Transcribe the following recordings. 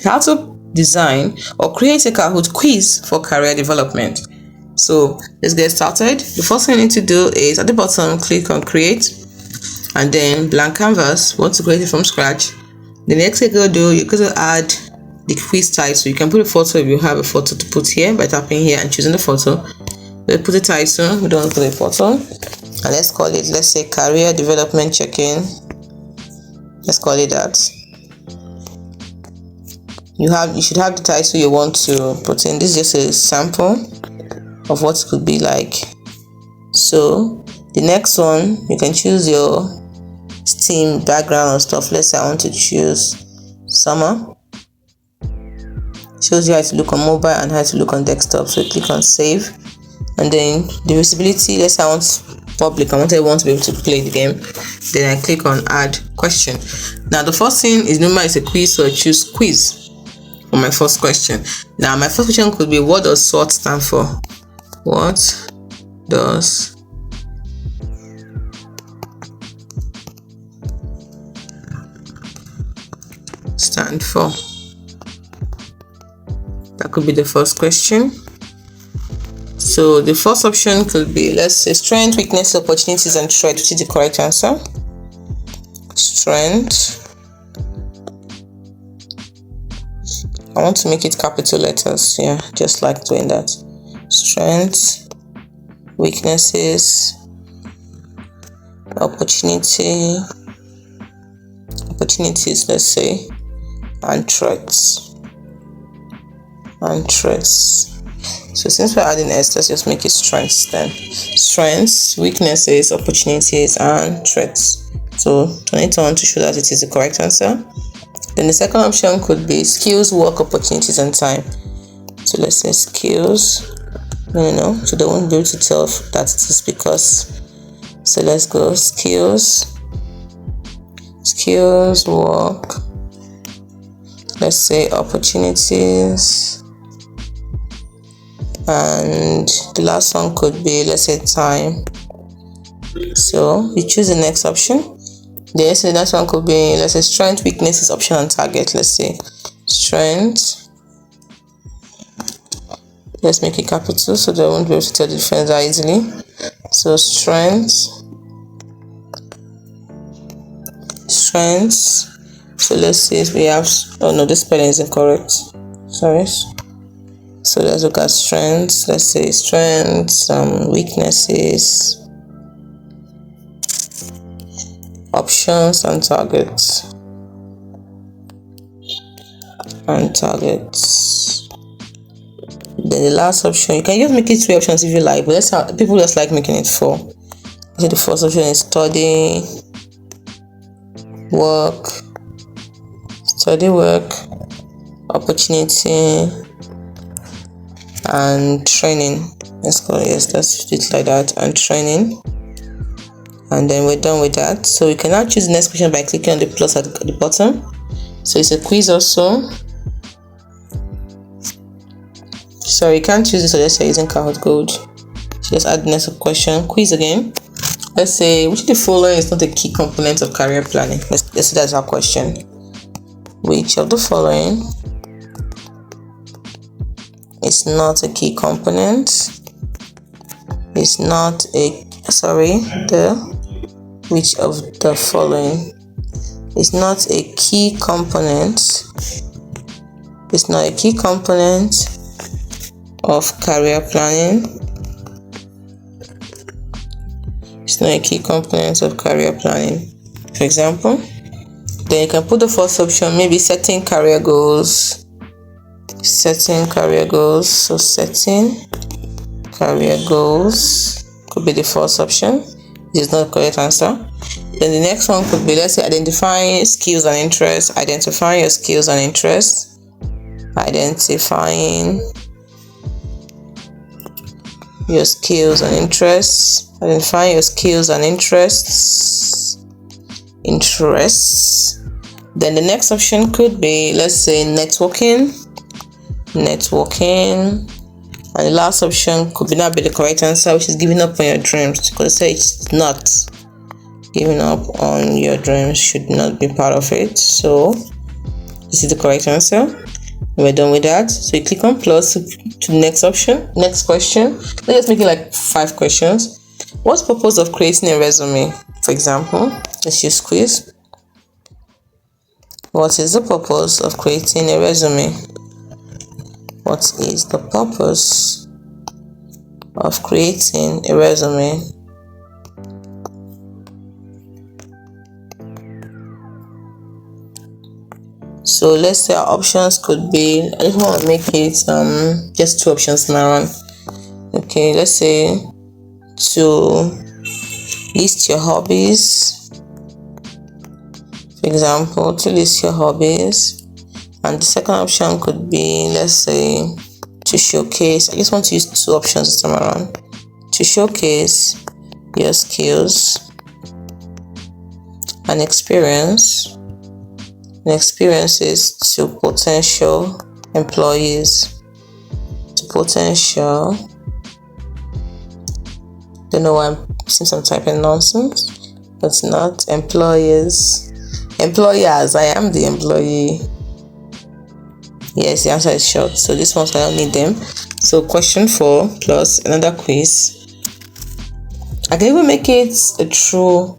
how to design or create a Kahoot quiz for career development. So let's get started. The first thing you need to do is at the bottom, click on create, and then blank canvas. We want to create it from scratch. The next thing you're going to do, you're going to add the quiz title. So you can put a photo if you have a photo to put here by tapping here and choosing the photo. We'll put a title. We don't put a photo, and let's call it, let's say, career development check-in. Let's call it that. You should have the title you want to put in. This is just a sample of what it could be like. So the next one, you can choose your Steam background or stuff. Let's say I want to choose summer. Shows you how to look on mobile and how to look on desktop. So click on save, and then the visibility, let's say I want public, I want everyone to be able to play the game. Then I click on add question. Now the first thing is, normally it's a quiz, so I choose quiz for my first question. Now my first question could be, what does SWOT stand for? What does stand for? That could be the first question. So the first option could be, let's say, strength, weakness, opportunities, and threat, which is the correct answer. Strength. I want to make it capital letters. Yeah, just like doing that. Strengths, weaknesses, opportunities, let's say, and threats. So since we're adding S, let's just make it strengths then. Strengths, weaknesses, opportunities, and threats. So turn it on to show that it is the correct answer. Then the second option could be skills, work, opportunities, and time. So let's say skills. No. So they won't be able to tell that it is because. So let's go skills, work. Let's say opportunities. And the last one could be, let's say, time. So we choose the next option. The next one could be, let's say, strength, weaknesses, option, and target. Let's say strength. Let's make it capital so they won't be able to tell the difference that easily. So strength. So let's say we have, oh no, this spelling is incorrect. Sorry. So let's look at strengths. Let's say strengths, weaknesses, options, and targets. Then the last option, you can just make it 3 options if you like, but let's have, people just like making it 4. So the first option is study, work, opportunity, and training. Let's do it like that, and training. And then we're done with that. So you can now choose the next question by clicking on the plus at the bottom. So it's a quiz also. So you can't choose this, so let's say using Kahoot Gold. So let's add the next question, quiz again. Let's say, which of the following is not a key component of career planning? Let's say that's our question. Which of the following is not a key component? Which of the following is not a key component? It's not a key component of career planning. It's not a key component of career planning. For example, then you can put the first option, maybe setting career goals. So setting career goals could be the first option. This is not the correct answer. Then the next one could be, let's say, identifying skills and interests. Identifying your skills and interests. Identifying your skills and interests. Then the next option could be, let's say, networking. And the last option could not be the correct answer, which is giving up on your dreams. Because say it's not. Giving up on your dreams should not be part of it. So this is the correct answer. We're done with that. So you click on plus to the next option. Next question. Let's just make it like 5 questions. What's the purpose of creating a resume? For example, let's use quiz. What is the purpose of creating a resume? What is the purpose of creating a resume? So let's say our options could be, I just want to make it just 2 options now. Okay, let's say to list your hobbies. For example, to list your hobbies. And the second option could be, let's say, to showcase. I just want to use 2 options this time around. To showcase your skills and experiences to potential employees. Don't know why since I'm typing nonsense. That's not employers. Employers. I am the employee. Yes, the answer is short. So this one's I don't need them. So question 4 plus another quiz. I can even make it a true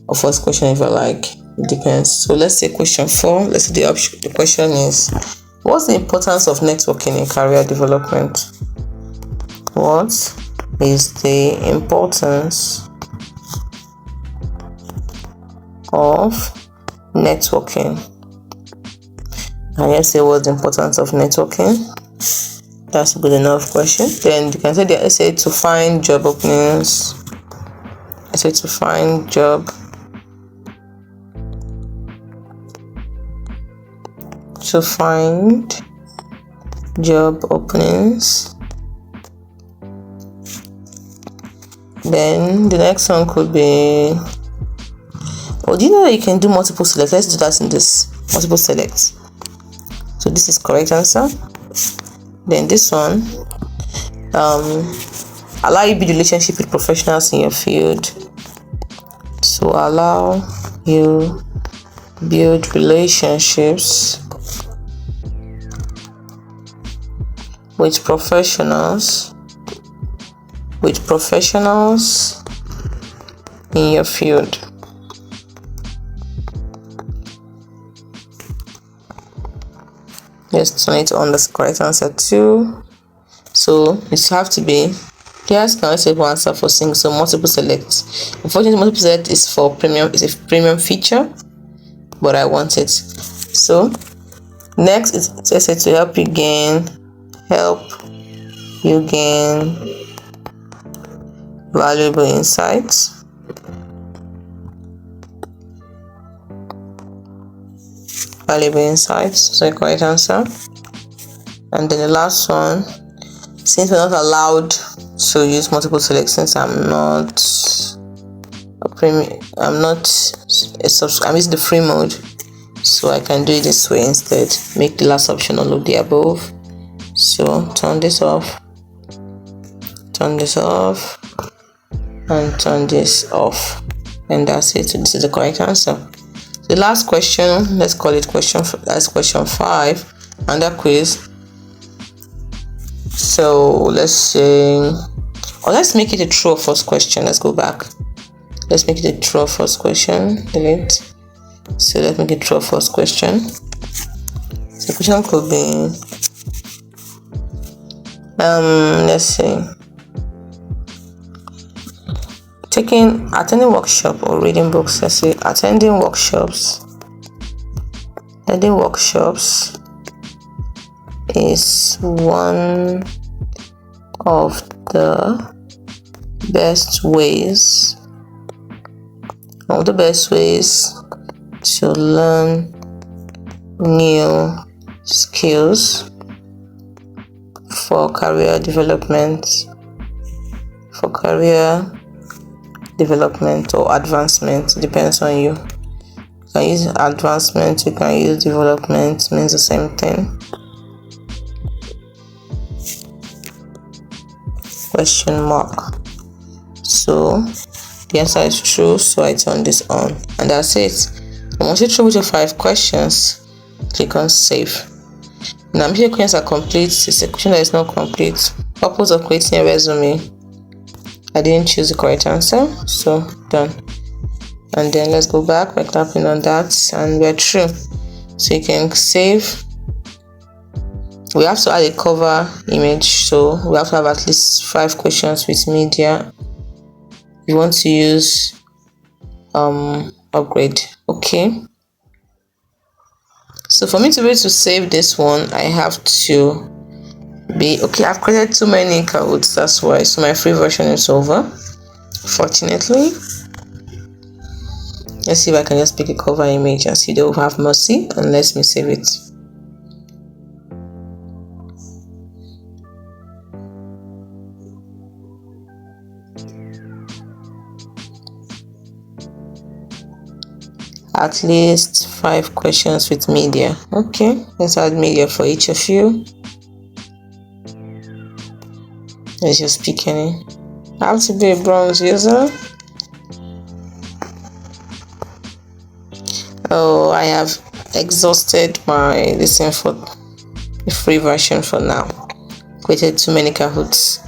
or false question if I like. It depends. So let's say question 4. Let's see the question is, what's the importance of networking in career development? What is the importance of networking? And let's say what's the importance of networking? That's a good enough question. Then you can say the essay to find job openings. Essay to find job. To find job openings. Then the next one could be, do you know that you can do multiple select? Let's do that in this multiple select. So this is correct answer. Then this one, allow you build relationship with professionals in your field. So allow you build relationships with professionals in your field. Let's turn it on the correct answer too. So it have to be, yes, can I say one answer for single, so multiple select. Unfortunately, multiple select is for premium, it's a premium feature, but I want it. So next it says to help you gain valuable insights. So correct answer. And then the last one, since we're not allowed to use multiple select, since I'm not a premium, I'm using the free mode, so I can do it this way instead. Make the last option all of the above. So turn this off, and turn this off, and that's it. So this is the correct answer. The last question, let's call it question 5 under quiz. So let's say, or let's make it a true or false question. Let's go back. Let's make it a true or false question. Delete. So let's make it true or false question. So the question could be, let's see, attending workshop or reading books. Let's say attending workshops is one of the best ways to learn new skills for career development or advancement. It depends on you. You can use advancement, you can use development, means the same thing. Question mark. So the answer is true, so I turn this on, and that's it. Once you through with your 5 questions, click on save. Now, if your questions are complete, it's a question that is not complete. Purpose of creating a resume. I didn't choose the correct answer, so done. And then let's go back by tapping on that, and we're through. So you can save. We have to add a cover image, so we have to have at least 5 questions with media. You want to use upgrade. Okay. So for me to be able to save this one, I have to be okay. I've created too many Kahoots, that's why. So my free version is over, fortunately. Let's see if I can just pick a cover image and see they will have mercy, and let me save it. At least 5 questions with media. Okay, let's add media for each of you. Let's just pick any. I have to be a bronze user. Oh, I have exhausted my listen for the free version for now. Created too many Kahoots.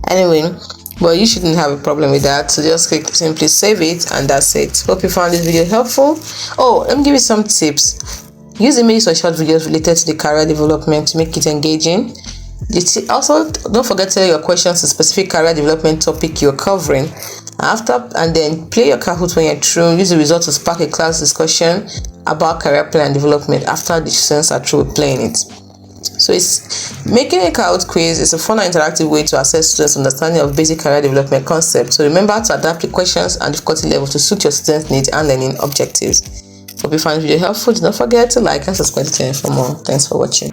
Anyway, but you shouldn't have a problem with that, so just click simply save it, and that's it. Hope you found this video helpful. Oh, let me give you some tips. Use images or short videos related to the career development to make it engaging. Also, don't forget to tell your questions to specific career development topic you're covering. And then play your Kahoot when you're through. Use the result to spark a class discussion about career plan and development after the students are through with playing it. So it's making a Kahoot quiz is a fun and interactive way to assess students' understanding of basic career development concepts. So remember to adapt the questions and difficulty level to suit your students' needs and learning objectives. Hope you found the video helpful. Do not forget to like and subscribe to the channel for more. Thanks for watching.